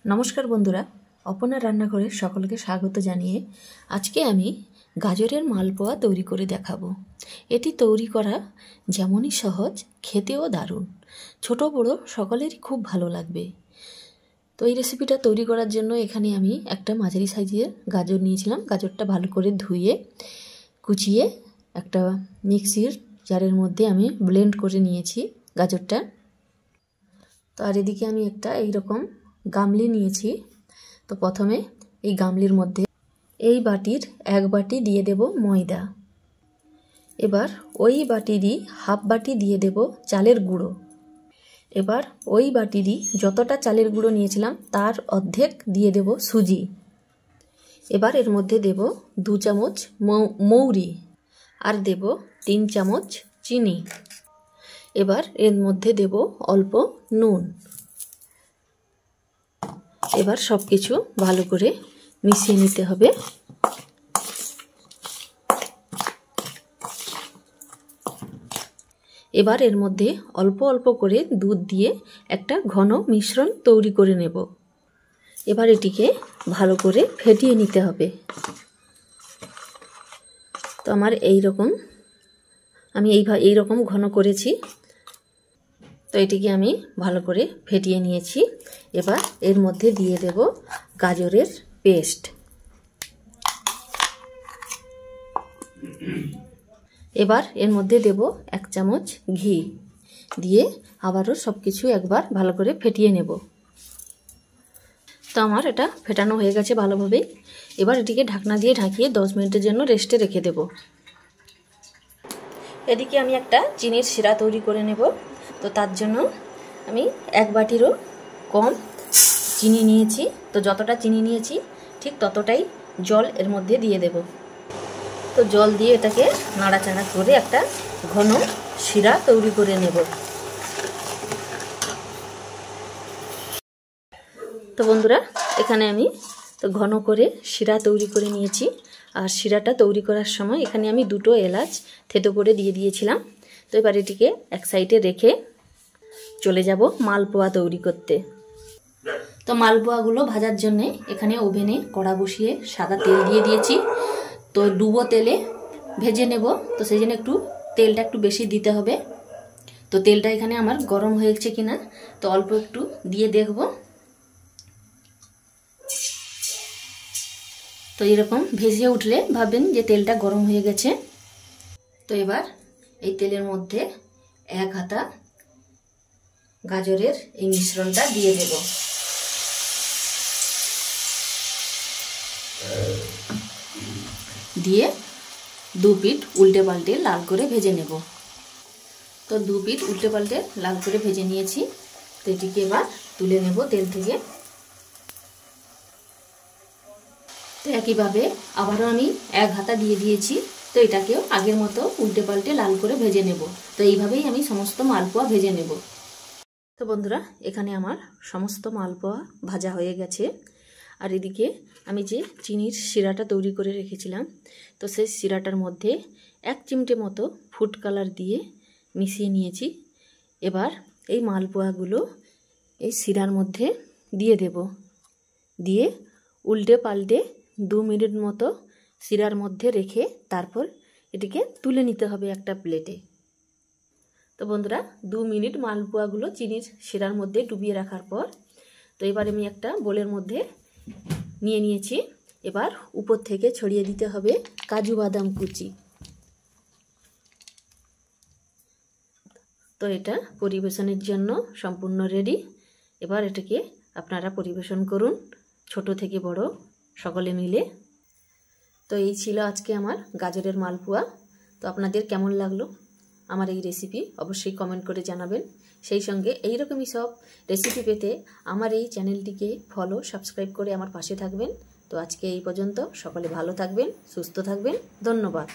নমস্কার বন্ধুরা, অপর্ণা রান্নাঘরে সকলকে স্বাগত জানিয়ে আজকে আমি গাজরের মালপোয়া তৈরি করে দেখাবো। এটি তৈরি করা যেমনই সহজ, খেতেও দারুণ। ছোট বড় সকলেরই খুব ভালো লাগবে। তো এই রেসিপিটা তৈরি করার জন্য এখানে আমি একটা মাঝারি সাইজের গাজর নিয়েছিলাম। গাজরটা ভালো করে ধুয়ে কুচিয়ে একটা মিক্সির জারের মধ্যে আমি ব্লেন্ড করে নিয়েছি গাজরটা। তো আর এদিকে আমি একটা এইরকম গামলি নিয়েছি। তো প্রথমে এই গামলির মধ্যে এই বাটির 1 বাটি দিয়ে দেব ময়দা। এবার ওই বাটিরই হাফ বাটি দিয়ে দেব চালের গুঁড়ো। এবার ওই বাটিরই যতটা চালের গুঁড়ো নিয়েছিলাম তার অর্ধেক দিয়ে দেব সুজি। এবার এর মধ্যে দেব 2 চামচ মৌরি আর দেব 3 চামচ চিনি। এবার এর মধ্যে দেব অল্প নুন। এবার সব কিছু ভালো করে মিশিয়ে নিতে হবে। এবার এর মধ্যে অল্প অল্প করে দুধ দিয়ে একটা ঘন মিশ্রণ তৈরি করে নেব। এবার এটিকে ভালো করে ফেটিয়ে নিতে হবে। তো আমার আমি এইরকম ঘন করেছি। তো এটিকে আমি ভালো করে ফেটিয়ে নিয়েছি। এবার এর মধ্যে দিয়ে দেব গাজরের পেস্ট। এবার এর মধ্যে দেব 1 চামচ ঘি দিয়ে আবারও সব কিছু একবার ভালো করে ফেটিয়ে নেব। তো আমার এটা ফেটানো হয়ে গেছে ভালোভাবে। এবার এটিকে ঢাকনা দিয়ে ঢাকিয়ে 10 মিনিটের জন্য রেস্টে রেখে দেব। এদিকে আমি একটা চিনির শিরা তৈরি করে নেব। তো তার জন্য আমি 1 বাটিরও কম চিনি নিয়েছি। তো যতটা চিনি নিয়েছি ঠিক ততটাই জল এর মধ্যে দিয়ে দেব। তো জল দিয়ে এটাকে নাড়াচাড়া করে একটা ঘন শিরা তৈরি করে নেব। তো বন্ধুরা, এখানে আমি ঘন করে শিরা তৈরি করে নিয়েছি। আর শিরাটা তৈরি করার সময় এখানে আমি 2টো এলাচ থেতো করে দিয়ে দিয়েছিলাম। তো এবার এটিকে এক সাইডে রেখে চলে যাব মালপোয়া তৈরি করতে। তো মালপোয়াগুলো ভাজার জন্য এখানে ওভেনে কড়া বসিয়ে সাদা তেল দিয়ে দিয়েছি। তো ডুবো তেলে ভেজে নেব। তো সেই জন্য তেলটা একটু বেশি দিতে হবে। তো তেলটা এখানে আমার গরম হয়েছে কিনা তো অল্প একটু দিয়ে দেখব। তো এরকম ভেজে উঠলে ভাববেন যে তেলটা গরম হয়ে গেছে। তো এবার এই তেলের মধ্যে 1 হাতা গাজরের এই মিশ্রণটা দিয়ে দেব। দিয়ে 2 পিঠ উল্টে পাল্টে লাল করে ভেজে নেব। তো 2 পিঠ উল্টে পাল্টে লাল করে ভেজে নিয়েছি। তো এটিকে এবার তুলে নেব তেল থেকে। তো একইভাবে আবারও আমি 1 হাতা দিয়ে দিয়েছি। তো এটাকেও আগের মতো উল্টে পাল্টে লাল করে ভেজে নেব। তো এইভাবেই আমি সমস্ত মালপোয়া ভেজে নেব। তো বন্ধুরা, এখানে আমার সমস্ত মালপোয়া ভাজা হয়ে গেছে। আর এদিকে আমি যে চিনির শিরাটা তৈরি করে রেখেছিলাম, তো সেই শিরাটার মধ্যে 1 চিমটে মতো ফুড কালার দিয়ে মিশিয়ে নিয়েছি। এবার এই মালপোয়াগুলো এই শিরার মধ্যে দিয়ে দেব। দিয়ে উল্টে পাল্টে 2 মিনিট মতো শিরার মধ্যে রেখে তারপর এটিকে তুলে নিতে হবে একটা প্লেটে। তো বন্ধুরা, 2 মিনিট মালপোয়াগুলো চিনির শিরার মধ্যে ডুবিয়ে রাখার পর তো এবার আমি একটা বোলের মধ্যে নিয়ে নিয়েছি। এবার উপর থেকে ছড়িয়ে দিতে হবে কাজু বাদাম কুচি। তো এটা পরিবেশনের জন্য সম্পূর্ণ রেডি। এবার এটাকে আপনারা পরিবেশন করুন, ছোট থেকে বড় সকলে মিলে। তো এই ছিল আজকে আমার গাজরের মালপোয়া। তো আপনাদের কেমন লাগলো আমার এই রেসিপি অবশ্যই কমেন্ট করে জানাবেন। সেই সঙ্গে এইরকমই সব রেসিপি পেতে আমার এই চ্যানেলটিকে সাবস্ক্রাইব করে আমার পাশে থাকবেন। তো আজকে এই পর্যন্ত। সকলে ভালো থাকবেন, সুস্থ থাকবেন। ধন্যবাদ।